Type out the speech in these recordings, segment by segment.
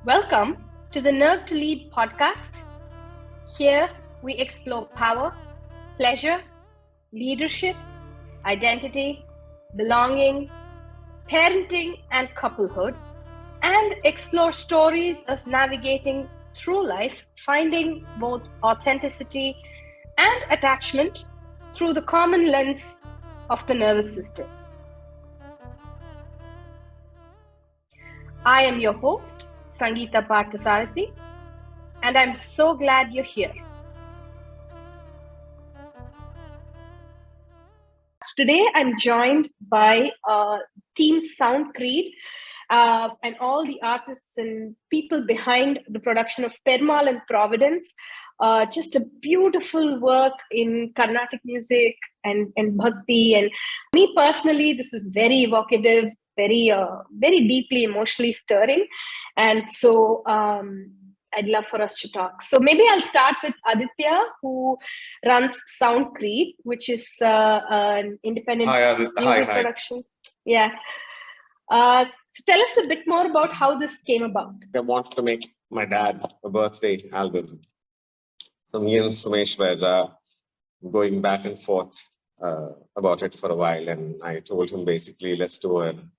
Welcome to the Nerve to Lead podcast. Here we explore power, pleasure, leadership, identity, belonging, parenting, and couplehood, and explore stories of navigating through life, finding both authenticity and attachment through the common lens of the nervous system. I am your host, Sangeeta Parthasarathy, and I'm so glad you're here. Today, I'm joined by Team Soundcreed and all the artists and people behind the production of Perumal and Providence. Just a beautiful work in Carnatic music and Bhakti. And me personally, this is very evocative, very deeply emotionally stirring. And so I'd love for us to talk. So maybe I'll start with Aditya, who runs Soundcreed, which is an independent music production. Yeah. So tell us a bit more about how this came about. I wanted to make my dad a birthday album. So me and Sumesh were going back and forth about it for a while, and I told him basically, let's do an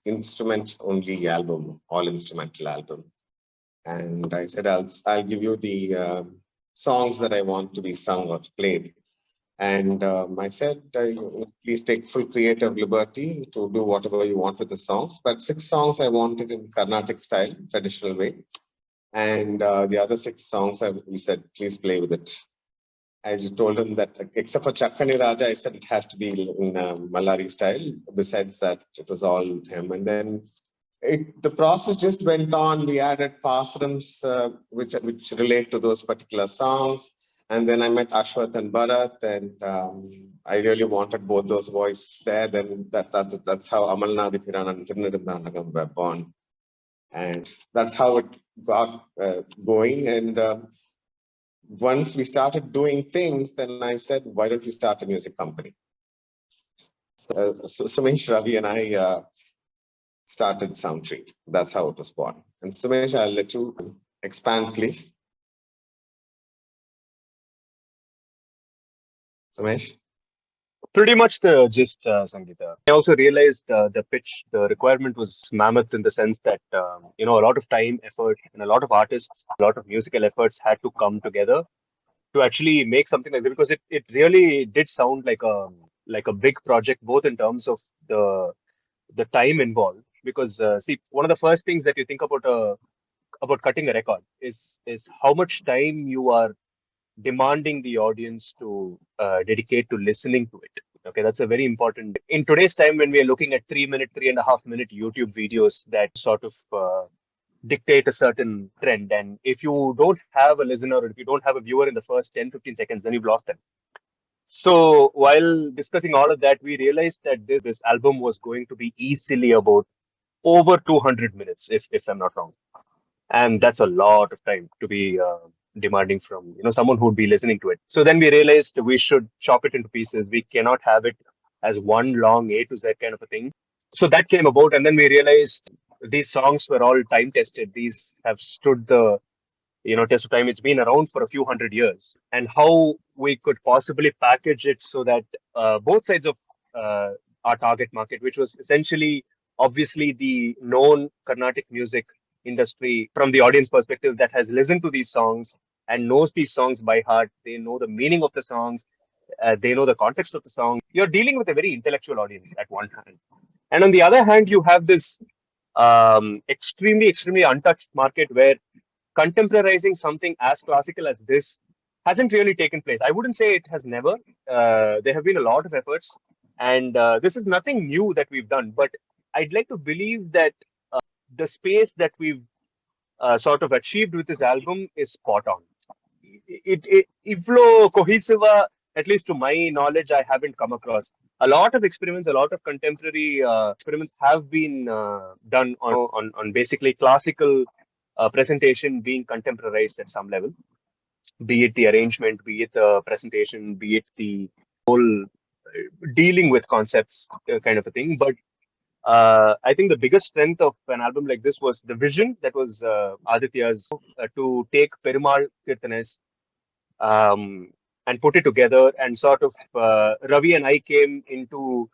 instrument-only album, all instrumental album. And I said, I'll give you the songs that I want to be sung or played. And I said, please take full creative liberty to do whatever you want with the songs. But 6 songs I wanted in Carnatic style, traditional way. And the other 6 songs, we said, please play with it. I just told him that, except for Chakkani Raja, I said it has to be in Malari style. Besides that, it was all him. And then the process just went on. We added Pasurams, which relate to those particular songs. And then I met Ashwath and Bharat, and I really wanted both those voices there. Then that's how Amalanadhipiran and Thirunedunthangadam were born. And that's how it got going. And once we started doing things, then I said, why don't we start a music company? So Sumesh, Ravi, and I started Soundcreed. That's how it was born. And Sumesh, I'll let you expand, please. Sumesh? Pretty much the gist, Sangeeta. I also realized the requirement was mammoth in the sense that, a lot of time, effort, and a lot of artists, a lot of musical efforts had to come together to actually make something like that, because it really did sound like a big project, both in terms of the time involved. Because see, one of the first things that you think about cutting a record is how much time you are demanding the audience to dedicate to listening to it. Okay, that's a very important. In today's time, when we are looking at 3-minute, 3.5-minute YouTube videos that sort of dictate a certain trend, and if you don't have a listener or if you don't have a viewer in the first 10-15 seconds, then you've lost them. So while discussing all of that, we realized that this album was going to be easily about over 200 minutes, if I'm not wrong. And that's a lot of time to be demanding from someone who would be listening to it. So then we realized we should chop it into pieces. We cannot have it as one long A to Z kind of a thing. So that came about, and then we realized these songs were all time tested. These have stood the test of time. It's been around for a few hundred years, and how we could possibly package it so that both sides of our target market, which was essentially obviously the known Carnatic music industry from the audience perspective that has listened to these songs and knows these songs by heart. They know the meaning of the songs. They know the context of the song. You're dealing with a very intellectual audience at one hand. And on the other hand, you have this extremely untouched market where contemporizing something as classical as this hasn't really taken place. I wouldn't say it has never. There have been a lot of efforts, and this is nothing new that we've done. But I'd like to believe that the space that we've sort of achieved with this album is spot on. Iflo cohesiva, at least to my knowledge, I haven't come across. A lot of experiments, a lot of contemporary experiments have been done on basically classical presentation being contemporized at some level, be it the arrangement, be it the presentation, be it the whole dealing with concepts kind of a thing. But I think the biggest strength of an album like this was the vision that was Aditya's to take Perumal Kirtanes and put it together, and sort of Ravi and I came into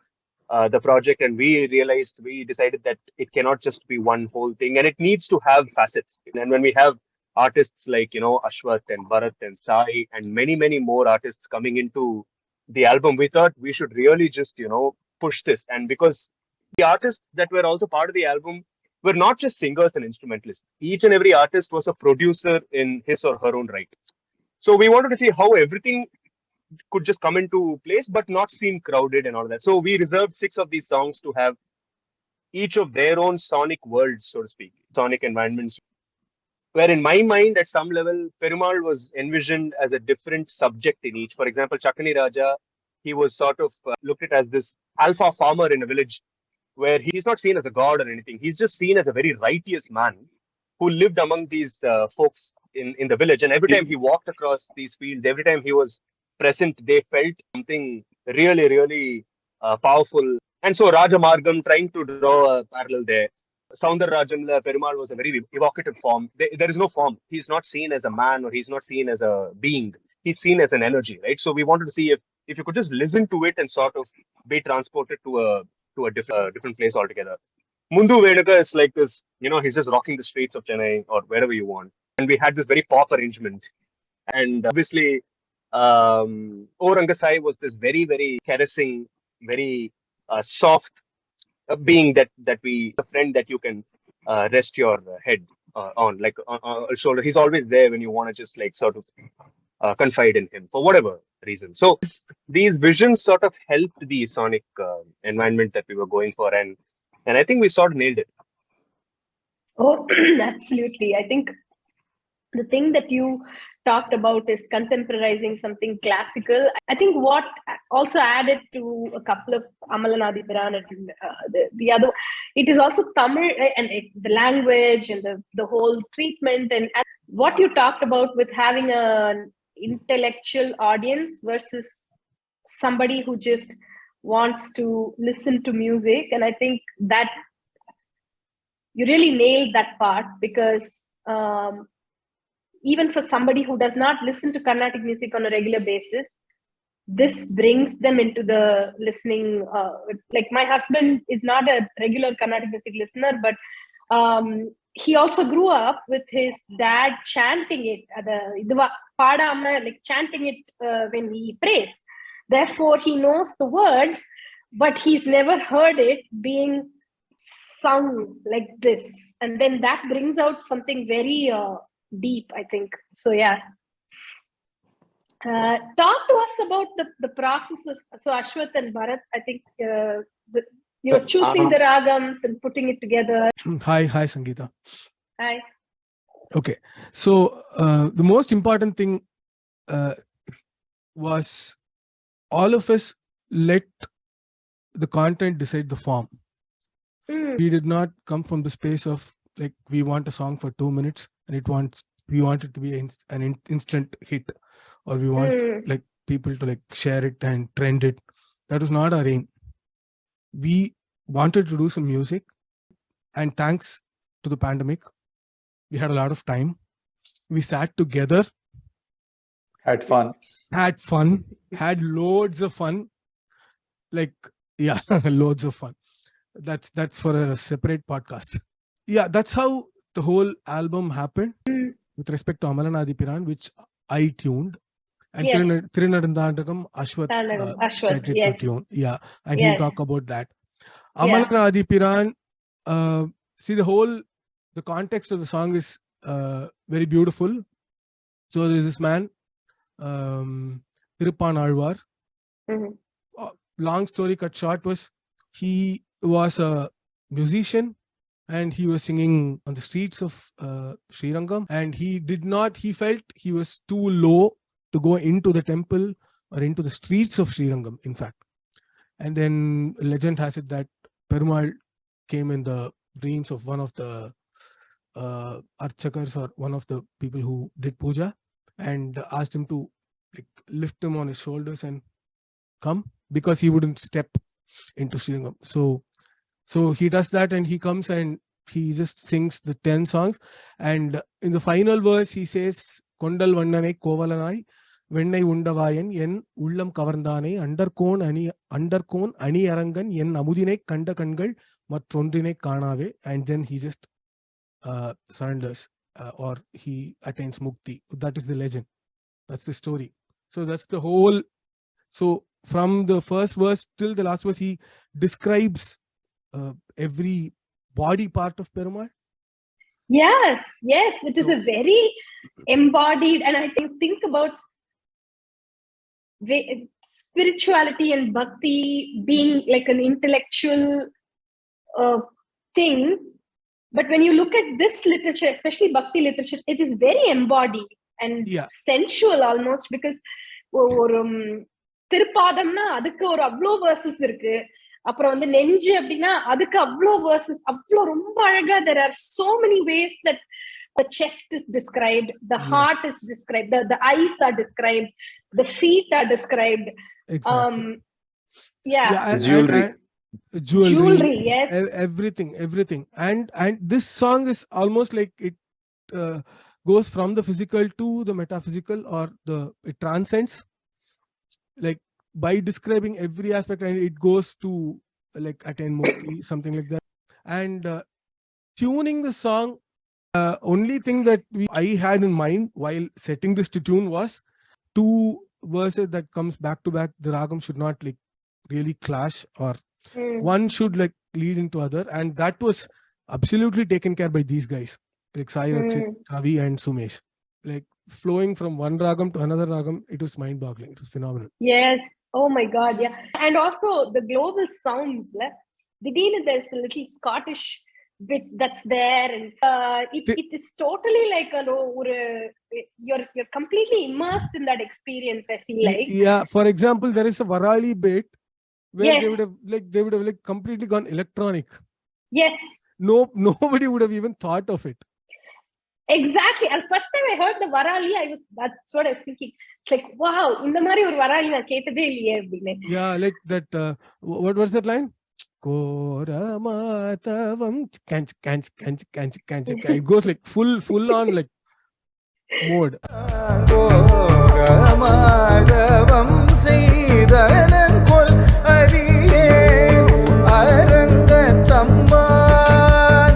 the project, and we decided that it cannot just be one whole thing, and it needs to have facets. And when we have artists like Ashwath and Bharat and Sayee and many more artists coming into the album, we thought we should really just push this. And because the artists that were also part of the album were not just singers and instrumentalists, each and every artist was a producer in his or her own right. So we wanted to see how everything could just come into place, but not seem crowded and all that. So we reserved 6 of these songs to have each of their own sonic worlds, so to speak, sonic environments. Where in my mind, at some level, Perumal was envisioned as a different subject in each. For example, Chakani Raja, he was sort of looked at as this alpha farmer in a village where he's not seen as a god or anything. He's just seen as a very righteous man who lived among these folks in the village. And every time he walked across these fields, every time he was present, they felt something really powerful. And so Raja Margam, trying to draw a parallel there. Soundar Rajamla Perumal was a very evocative form. There is no form. He's not seen as a man, or he's not seen as a being. He's seen as an energy, right? So we wanted to see if you could just listen to it and sort of be transported to a different place altogether. Mundu Venuka is like this, he's just rocking the streets of Chennai or wherever you want. And we had this very pop arrangement. And obviously, O Rangasai was this very caressing, very soft being that a friend that you can rest your head on, like on a shoulder. He's always there when you want to just like sort of confide in him for whatever reason. So these visions sort of helped the sonic environment that we were going for, and I think we sort of nailed it. Oh, absolutely. I think the thing that you talked about is contemporizing something classical. I think what also added to a couple of Amalanadhipiran and the other, it is also Tamil and the language and the whole treatment and what you talked about with having an intellectual audience versus somebody who just wants to listen to music. And I think that you really nailed that part, because even for somebody who does not listen to Carnatic music on a regular basis, this brings them into the listening. Like my husband is not a regular Carnatic music listener, but he also grew up with his dad chanting it, like chanting it when he prays. Therefore, he knows the words, but he's never heard it being sung like this. And then that brings out something very deep, I think. So yeah. Talk to us about the process of, so Ashwath and Bharat, I think choosing the ragams and putting it together. Hi Sangeeta. Hi. Okay, so the most important thing was all of us let the content decide the form. We did not come from the space of like we want a song for 2 minutes and we want it to be an instant hit, or we want like people to like share it and trend it. That was not our aim. We wanted to do some music, and thanks to the pandemic, we had a lot of time. We sat together, had fun, had loads of fun. Like, yeah, loads of fun. That's for a separate podcast. Yeah, that's how the whole album happened with respect to Amalanadhipiran, which I tuned. And yes. Thirunedunthangadam, Ashwath set it to tune. Yeah, and he'll talk about that. Amalanadhipiran, see the context of the song is very beautiful. So there's this man, Tiruppan Alvar. Long story cut short was, he was a musician and he was singing on the streets of Srirangam, and he felt he was too low to go into the temple or into the streets of Srirangam, in fact. And then legend has it that Perumal came in the dreams of one of the archakars, or one of the people who did puja, and asked him to like lift him on his shoulders and come, because he wouldn't step into Srirangam. So So he does that, and he comes and he just sings the 10 songs. And in the final verse, he says, Kondal Vandane Kovalanai, Vennai Undavayan, Yen Ullam Kavardane, Underkon Ani Arangan, Yen Amudine Kanda Kangal, Matrondine Kanave, and then he just surrenders or he attains Mukti. That is the legend. That's the story. So that's the whole. So from the first verse till the last verse, he describes every body part of Perumal. Yes, it is a very embodied, and I think about spirituality and bhakti being like an intellectual thing. But when you look at this literature, especially bhakti literature, it is very embodied and sensual almost, because திருப்பாதம்னா அதுக்கு ஒரு அவ்வளோ verses இருக்கு. அப்புறம் வந்து நெஞ்சு அப்படின்னா அதுக்கு அவ்வளோ verses, அவ்வளோ ரொம்ப அழகா. There are so many ways that the chest is described, the heart is described, the eyes are described, the feet are described. Exactly. Jewelry, yes. Everything. And this song is almost like it goes from the physical to the metaphysical, or it transcends, like by describing every aspect, and it goes to like attain mukti, something like that. And tuning the song, only thing that I had in mind while setting this to tune was 2 verses that comes back to back. The ragam should not like really clash, or one should like lead into other, and that was absolutely taken care by these guys, like Sayee, Rakshith, Ravi and Sumesh. Like flowing from one ragam to another ragam, it was mind-boggling. It was phenomenal. Yes. Oh my God, yeah. And also the global sounds. There's a little Scottish bit that's there, and it is totally like you're completely immersed in that experience, I feel like. Yeah. For example, there is a Varali bit where they would have like completely gone electronic. Yes. Nobody would have even thought of it. Exactly. And first time I heard the Varali, that's what I was thinking. It's like, wow, in the mari or Varali na ketade illiye. Yeah, like that. What was that line? Koramatavam kanch. It goes like full on like mode. Koramatavam seidanan kol ariyen arangatamman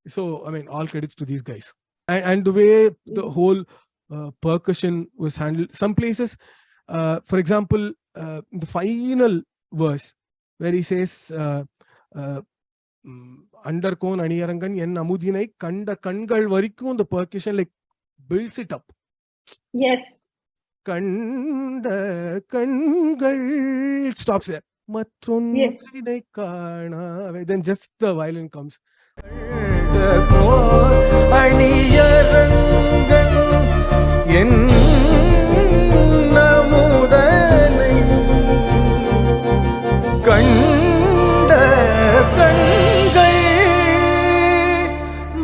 So, I mean, all credits to these guys. And the way the whole percussion was handled. Some places, for example, the final verse, where he says, Underkon Aniyarangan en Amudinai Kanda Kangal Varikku, the percussion like builds it up. Yes. Kanda Kangal, it stops there. Yes. Then just the violin comes.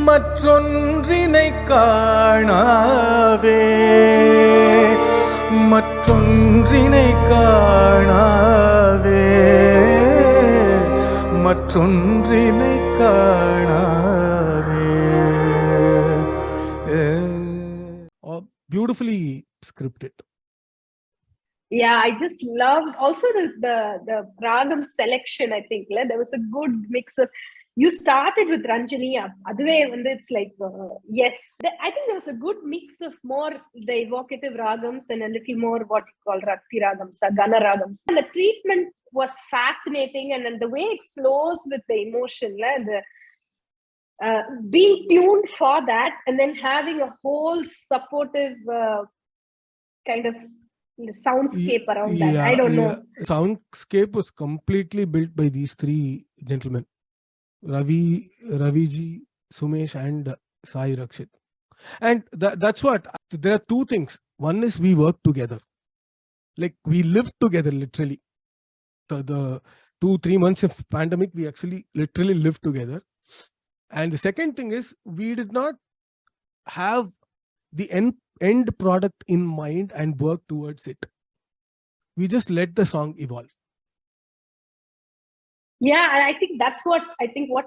மற்றொன்றினை காணாவே மற்றொன்றினை காணாவே மற்றொன்றினை காணாவே. Beautifully scripted. Yeah, I just loved also the ragam selection. I think there was a good mix of. You started with Ranjani up. It's like, yes. I think there was a good mix of more the evocative ragams and a little more what you call Rakti ragams, Gana ragams. And the treatment was fascinating, and the way it flows with the emotion, being tuned for that, and then having a whole supportive kind of soundscape around that. I don't know. Soundscape was completely built by these 3 gentlemen. Raviji, Sumesh and Sayee Rakshith. And that's what, there are 2 things. One is we work together. Like we live together literally. The 2-3 months of pandemic, we actually literally lived together. And the second thing is we did not have the end product in mind and work towards it. We just let the song evolve. Yeah, and I think that's what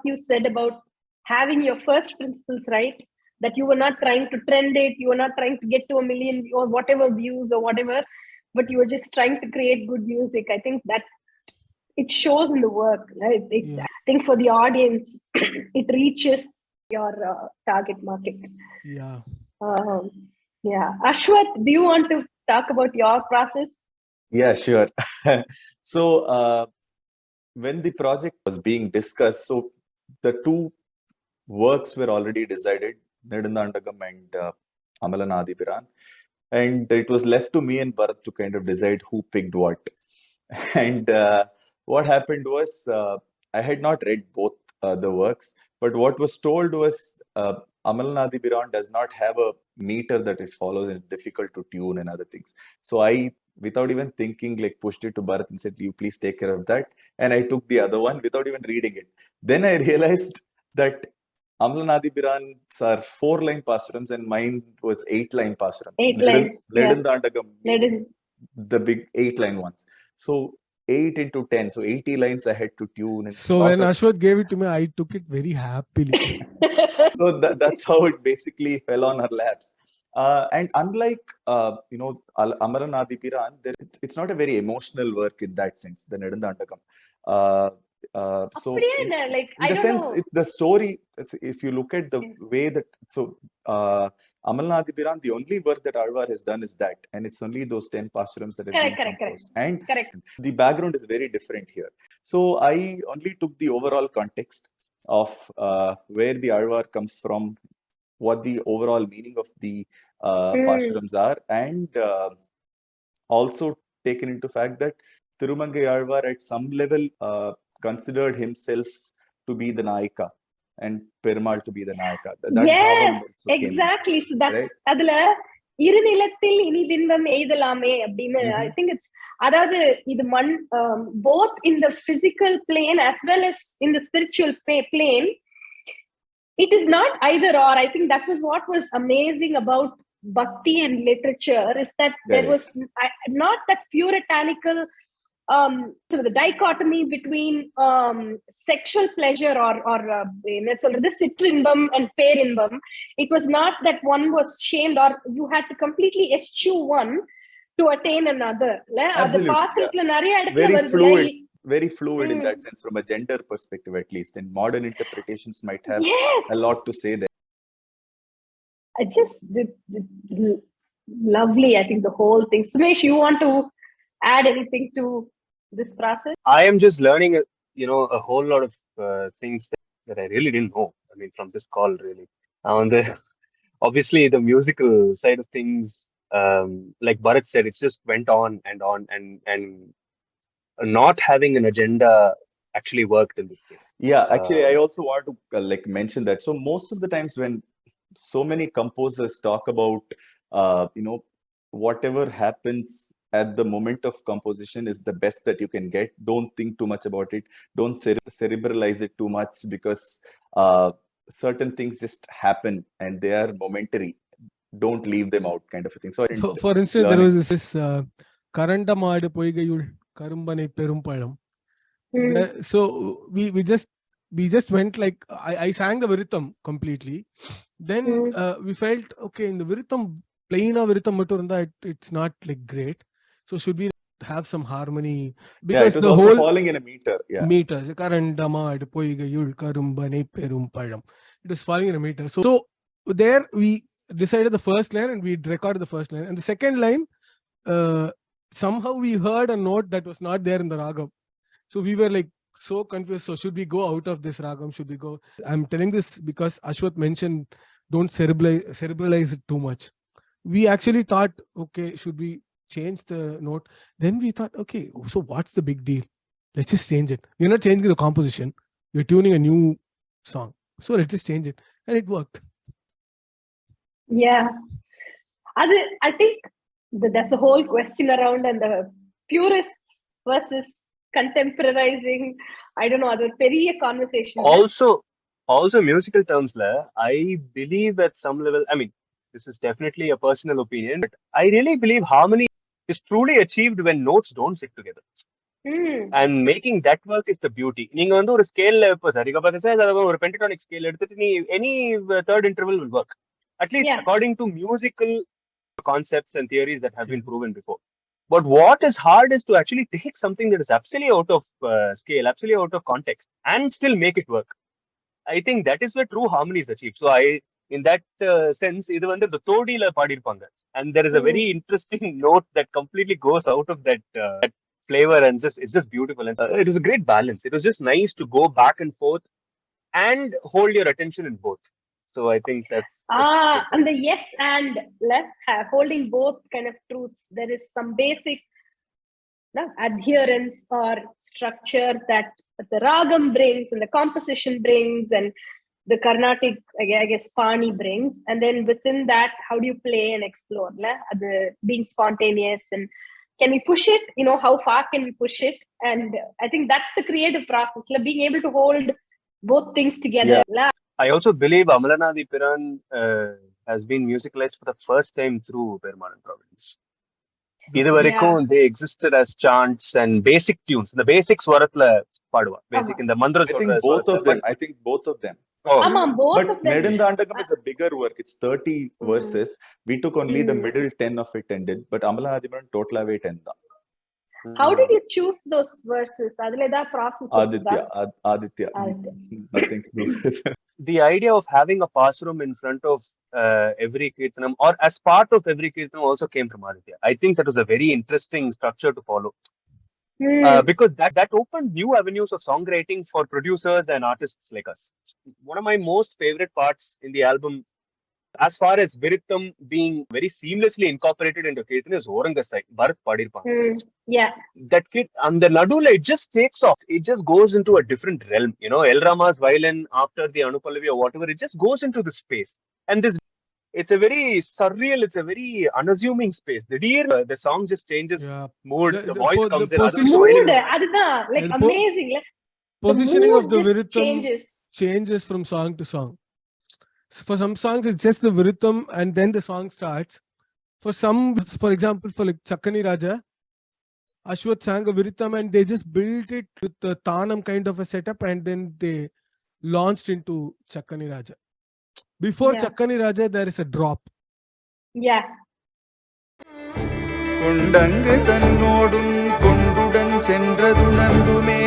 you said about having your first principles, right? That you were not trying to trend it, you were not trying to get to 1 million or whatever views or whatever, but you were just trying to create good music. I think that it shows in the work, right? I think for the audience, it reaches your target market. Yeah. Yeah. Ashwath, do you want to talk about your process? Yeah, sure. So when the project was being discussed, so the two works were already decided, Thirunedunthangadam and Amalanadhipiran. And it was left to me and Bharat to kind of decide who picked what. And what happened was, I had not read both the works, but what was told was Amalanadhipiran does not have a meter that it follows and it's difficult to tune and other things. So I, without even thinking, like pushed it to Bharat and said, you please take care of that. And I took the other one without even reading it. Then I realized that Amalanadhipiran's are 4-line Pasurams and mine was 8-line Pasuram. 8 lines. Thirunedunthangadam, the big 8-line ones. So 8 into 10, so 80 lines I had to tune. And so when Ashwath gave it to me, I took it very happily. So that's how it basically fell on our laps. And unlike Amalanadhipiran, it's not a very emotional work in that sense, the Thirunedunthangadam. So in the sense, the story, if you look at the way that, so Amalanadhipiran, the only work that Alvar has done is that, and it's only those 10 Pasurams that have been composed. And the background is very different here. So I only took the overall context of where the Alvar comes from, what the overall meaning of the Pasurams are, and also taken into fact that Thirumangai Alvar at some level considered himself to be the Nayika and Perumal to be the Nayika. Yes, exactly. So that's adula irunilathil inidinvam eidalame அப்படினு I think it's அதாவது இது both in the physical plane as well as in the spiritual plane. It is not either or. I think that was what was amazing about Bhakti and literature, is that there was not that puritanical sort of the dichotomy between sexual pleasure or this citrimbam and perimbam. It was not that one was shamed or you had to completely eschew one to attain another. Absolutely. Very fluid in that sense, from a gender perspective at least, and modern interpretations might have a lot to say there. Just lovely, I think, the whole thing. Sumesh, you want to add anything to this process? I am just learning, a whole lot of things that I really didn't know. I mean, from this call, really. Obviously, the musical side of things, like Bharat said, it just went on and not having an agenda actually worked in this case. Yeah, actually, I also want to mention that. So most of the times when so many composers talk about, whatever happens at the moment of composition is the best that you can get. Don't think too much about it. Don't cerebralize it too much, because certain things just happen and they are momentary. Don't leave them out, kind of a thing. So for instance, there was this Karandamadu Poigayul Karumbane Perumpalam. So we just went like, I sang the Virutham completely. Then we felt, okay, in the Virutham, plain Virutham Maturanda, it's not like great. So should we have some harmony? Because it was the also whole falling in a meter. Meter. Karandamadu Poigayul Karumbane Perumpalam. It was falling in a meter. So there we decided the first line and we recorded the first line. And the second line, somehow we heard a note that was not there in the Ragam. So we were like so confused. So should we go out of this Ragam? Should we go? I'm telling this because Ashwath mentioned don't cerebralize it too much. We actually thought, okay, should we change the note? Then we thought, okay, so what's the big deal? Let's just change it. We're not changing the composition. We're tuning a new song. So let's just change it. And it worked. Yeah. I think that's a whole question around, and the purists versus contemporizing. I don't know, other பெரிய conversation. Also, musical terms, I believe at some level, I mean, this is definitely a personal opinion, but I really believe harmony is truly achieved when notes don't sit together. And making that work is the beauty. நீங்க வந்து ஒரு ஸ்கேல்ல இப்போ ஒரு pentatonic scale எடுத்துட்டு நீ any third interval will work. At least according to musical concepts and theories that have been proven before. But what is hard is to actually take something that is absolutely out of scale, absolutely out of context, and still make it work. I think that is where true harmony is achieved. So in that sense, இது வந்து the தோடியில பாடிருப்பாங்க. And there is a very interesting note that completely goes out of that flavor, and it's just beautiful. And it was a great balance. It was just nice to go back and forth and hold your attention in both. So I think that's and the yes and left holding both kind of truths. There is some basic adherence or structure that the Ragam brings and the composition brings, and the Carnatic, I guess, Pani brings. And then within that, how do you play and explore? The being spontaneous, and can we push it? How far can we push it? And I think that's the creative process, being able to hold both things together. Yeah. I also believe Amalanadhipiran has been musicalized for the first time through Perumal and Providence. They existed as chants and basic tunes. The basics swarathla paduva. Basic in the mantras. I think both of them. Oh. But Thirunedunthangadam is a bigger work. It's 30 verses. We took only the middle 10 of it and did. But Amalanadhipiran total away 10. How did you choose those verses? Aditya process. Aditya. Nothing to do with it. The idea of having a pasuram in front of every kirtanam or as part of every kirtanam also came from Aditya. I think that was a very interesting structure to follow. Because that opened new avenues of songwriting for producers and artists like us. One of my most favorite parts in the album, as far as Virutham being very seamlessly incorporated into Kirtan, is Orangasai, Bharat padirpanga. Yeah. That kid, and the Nadula, it just takes off. It just goes into a different realm. El Rama's violin after the Anupallavi or whatever, it just goes into the space. And it's a very surreal, it's a very unassuming space. The song just changes mood, the voice comes in. Mood, like amazing. Positioning of the Virutham changes from song to song. For some songs, it's just the Virutham and then the song starts. For some, for example, for like Chakkani Raja, Ashwath sang a Virutham and they just built it with the Tanam kind of a setup, and then they launched into Chakkani Raja. Before Chakkani Raja, there is a drop. Yeah. கொண்டங்கு தன்னோடும் கொண்டுடன் சென்றதுணர்ந்துமே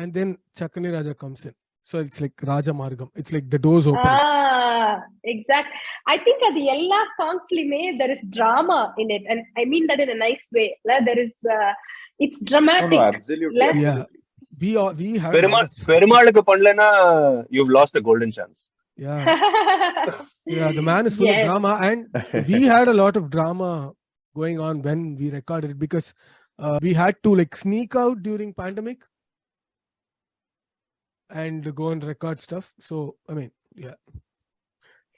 And then Chakkani Raja comes in. So it's like Raja Margam. It's like the doors open. Exactly. I think at the Ella songs there is drama in it. And I mean that in a nice way. There is, it's dramatic. No, absolutely. Yeah. We have... Perumalukku pannalena, you've lost a golden chance. Yeah. Yeah, the man is full of drama. And we had a lot of drama going on when we recorded it, because we had to like sneak out during pandemic and go and record stuff. So, I mean, yeah.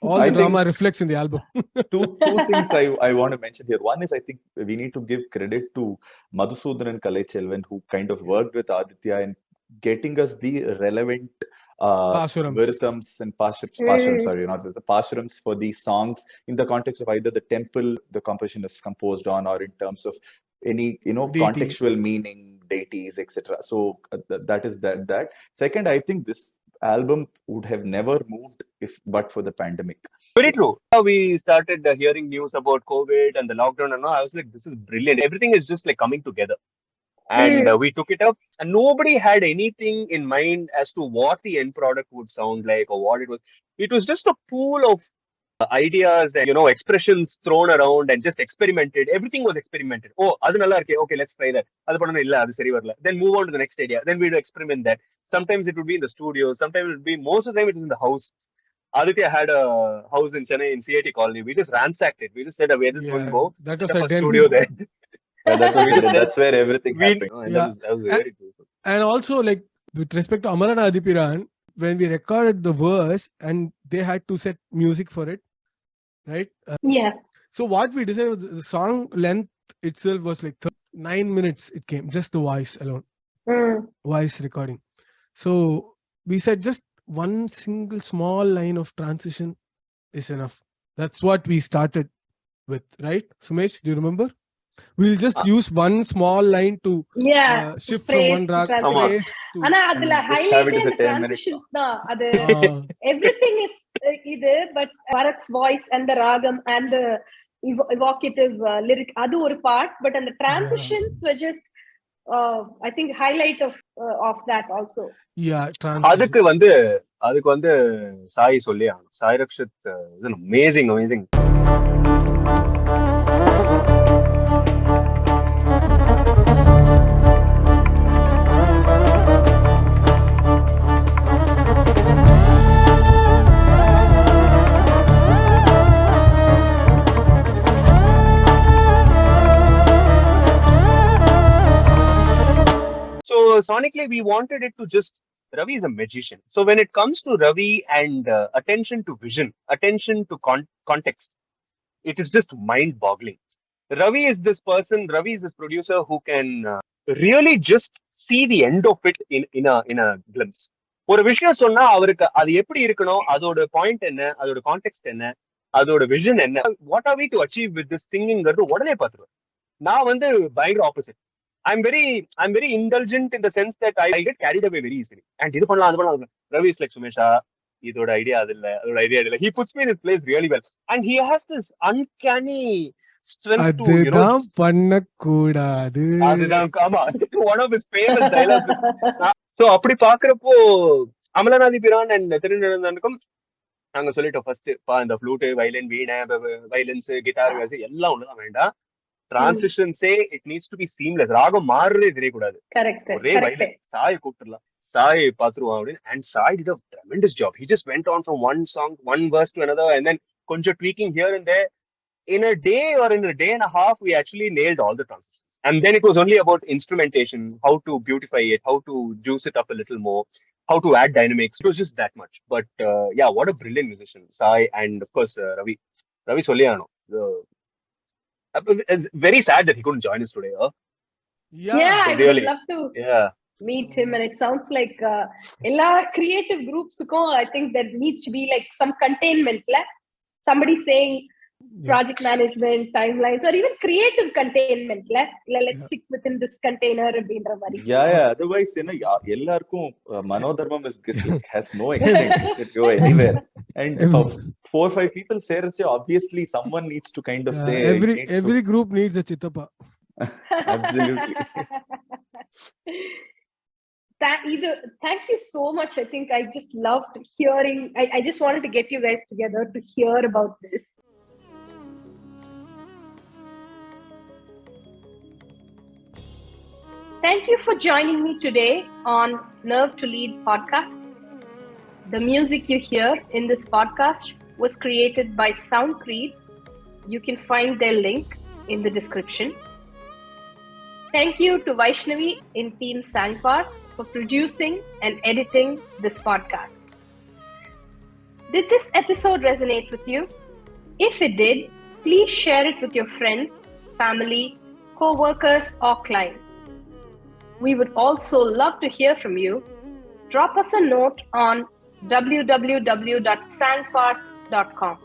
All the drama reflects in the album. two things I want to mention here. One is, I think we need to give credit to Madhusudhan and Kalaichelvan, who kind of worked with Aditya and getting us the relevant Viruthams and Pasurams, sorry, not the Pasurams for these songs in the context of either the temple the composition is composed on, or in terms of any contextual meaning, deities, etc. So that is that. Second, I think this album would have never moved but for the pandemic. Very true. We started hearing news about COVID and the lockdown and all. I was like, this is brilliant. Everything is just like coming together. And we took it up, and nobody had anything in mind as to what the end product would sound like or what it was. It was just a pool of ideas and expressions thrown around and just experimented. Everything was experimented. Oh, adu nalla iruke. Okay, let's try that. Adu panna illa, adu seri varala. Then move on to the next idea. Then we'd experiment that. Sometimes it would be in the studio. Sometimes it would be, most of the time it was in the house. Aditya had a house in Chennai in CIT colony. We just ransacked it. We just said, we're just going to go that set was up a a studio there. Yeah, that was We just that's where everything happened. That was very cool. And also, like, with respect to Amalanadhipiran, when we recorded the verse and they had to set music for it, right? Yeah. So what we decided was the song length itself was like 9 minutes. It came just the voice alone, voice recording. So we said just one single small line of transition is enough. That's what we started with, right? Sumesh, do you remember? We'll just use one small line to shift from one rag phrase to ana adula highlight the transitions da adu everything is either, but Bharat's voice and the ragam and the evocative lyric adu or part, but and the transitions were just I think highlight of that also. Yeah, transition. அதுக்கு வந்து சாய் சொல்லி Sai Rakshit is an amazing So sonically, we wanted it to just, Ravi is a magician. So when it comes to Ravi and attention to vision, attention to context, it is just mind-boggling. Ravi is this producer who can really just see the end of it in a glimpse. ஒரு விஷயம் சொன்னா அவருக்கு அது எப்படி இருக்கணும், அதோட point என்ன, அதோட கான்டெக்ட் என்ன, அதோட விஷன் என்ன, what are we to achieve with this திங்கிங்கிறது உடனே பார்த்துருவேன். நான் வந்து பயங்கர opposite. I'm very indulgent in the sense that I get carried away very easily. And இது பண்ணலாம் அது பண்ணலாம். Ravi is like, Sumesha, இதோட ஐடியா அது இல்ல, அதோட ஐடியா இல்ல. He puts me in his place really well. And he has this uncanny strength to, அதுதான் பண்ணக்கூடாது. அதுதான் ஆமா. One of his famous dialogues. So அப்படி பாக்குறப்போ அமலநாதிபிரான் and திருநெடுந்தாண்டகம் நாங்க சொல்லிட்டோம் ஃபர்ஸ்ட், இந்த ஃப்ளூட், வயலின், வீணை, வயலன்ஸ், கிட்டார் எல்லாம் ஒண்ணுதான் வேண்டாம். Transition say it needs to be seamless. ராகம் மாறுறதே தெரியக்கூடாது. ஒரே வயலின் சாய் கூப்பிட்டுலாம், சாய் பாத்துருவான் அப்படின்னு. And Sai did a tremendous job. He just went on from one song, one verse to another, and then கொஞ்சம் tweaking here and there. In a day or in a day and a half, we actually nailed all the transitions. And then it was only about instrumentation, how to beautify it, how to juice it up a little more, how to add dynamics. It was just that much. But yeah, what a brilliant musician, Sai, and of course Ravi Solliyano. It's very sad that he couldn't join us today. Yeah, I would love to meet him, and it sounds like ella creative groups I think there needs to be like some containment, somebody saying project management, timelines, or even creative containment. Let's stick within this container abindra mari. Yeah, otherwise ellarkum manodharmam has no extent. It could go anywhere. And if 4 or 5 people say, obviously someone needs to kind of say. Every group needs a chitapa. Absolutely. Thank you so much. I think I just loved hearing. I just wanted to get you guys together to hear about this. Thank you for joining me today on Nerve to Lead podcast. The music you hear in this podcast was created by Soundcreed. You can find their link in the description. Thank you to Vaishnavi in Team Sangpart for producing and editing this podcast. Did this episode resonate with you? If it did, please share it with your friends, family, co-workers, or clients. We would also love to hear from you. Drop us a note on www.sangpart.com.